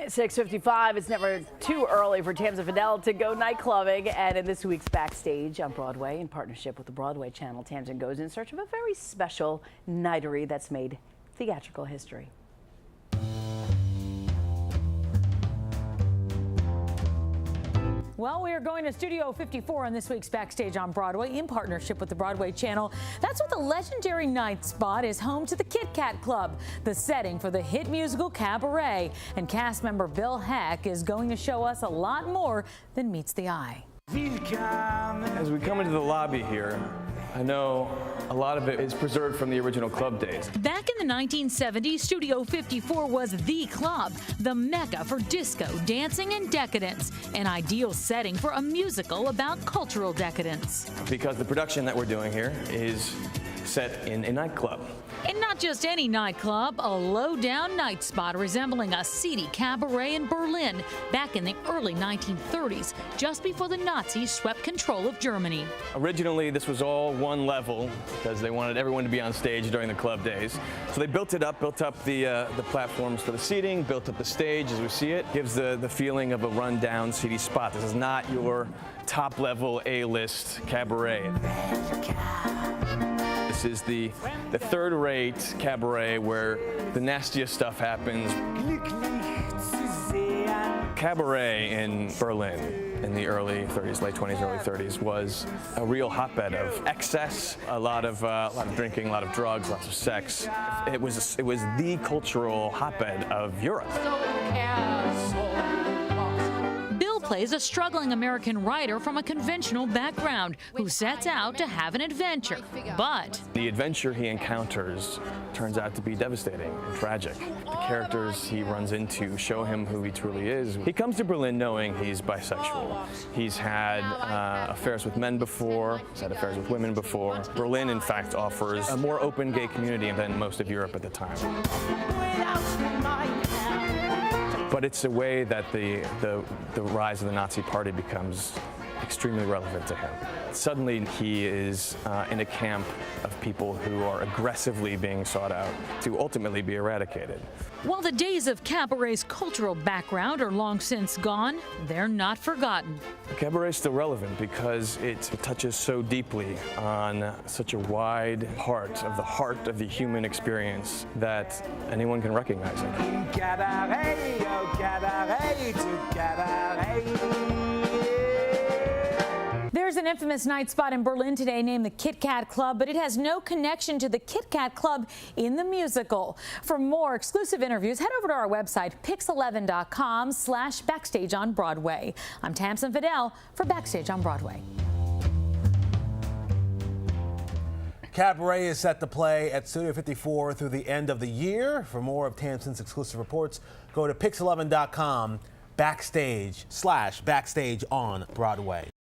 At 6:55, it's never too early for TAMSEN FADAL to go nightclubbing. And in this week's Backstage on Broadway, in partnership with the Broadway channel, TAMSEN goes in search of a very special nightery that's made theatrical history. Well, we are going to Studio 54 on this week's Backstage on Broadway in partnership with the Broadway channel. That's what the legendary night spot is home to the Kit Kat Klub, the setting for the hit musical Cabaret. And cast member Bill Heck is going to show us a lot more than meets the eye. As we come into the lobby here, I know a lot of it is preserved from the original club days. Back in the 1970s, Studio 54 was the club, the mecca for disco, dancing, and decadence, an ideal setting for a musical about cultural decadence. Because the production that we're doing here is set in a nightclub. And not just any nightclub, a low-down night spot resembling a seedy cabaret in Berlin back in the early 1930s, just before the Nazis swept control of Germany. Originally, this was all one level because they wanted everyone to be on stage during the club days. So they built up the platforms for the seating, built up the stage as we see it. Gives the feeling of a run-down, seedy spot. This is not your top-level A-list cabaret. This is the third-rate cabaret where the nastiest stuff happens. Cabaret in Berlin in the early 30s, late 20s, early 30s was a real hotbed of excess, a lot of drinking, a lot of drugs, lots of sex. It was the cultural hotbed of Europe. Plays a struggling American writer from a conventional background who sets out to have an adventure. But the adventure he encounters turns out to be devastating and tragic. The characters he runs into show him who he truly is. He comes to Berlin knowing he's bisexual. He's had affairs with men before, he's had affairs with women before. Berlin, in fact, offers a more open gay community than most of Europe at the time. But it's a way that the rise of the Nazi Party becomes extremely relevant to him. Suddenly he is in a camp of people who are aggressively being sought out to ultimately be eradicated. While the days of Cabaret's cultural background are long since gone, they're not forgotten. Cabaret is still relevant because it touches so deeply on such a wide part of the human experience that anyone can recognize it. Cabaret, oh cabaret, to cabaret. There's an infamous night spot in Berlin today named the Kit Kat Klub, but it has no connection to the Kit Kat Klub in the musical. For more exclusive interviews, head over to our website, pix11.com/backstage on Broadway. I'm TAMSEN FADAL for Backstage on Broadway. Cabaret is set to play at Studio 54 through the end of the year. For more of TAMSEN's exclusive reports, go to pix11.com/backstage on Broadway.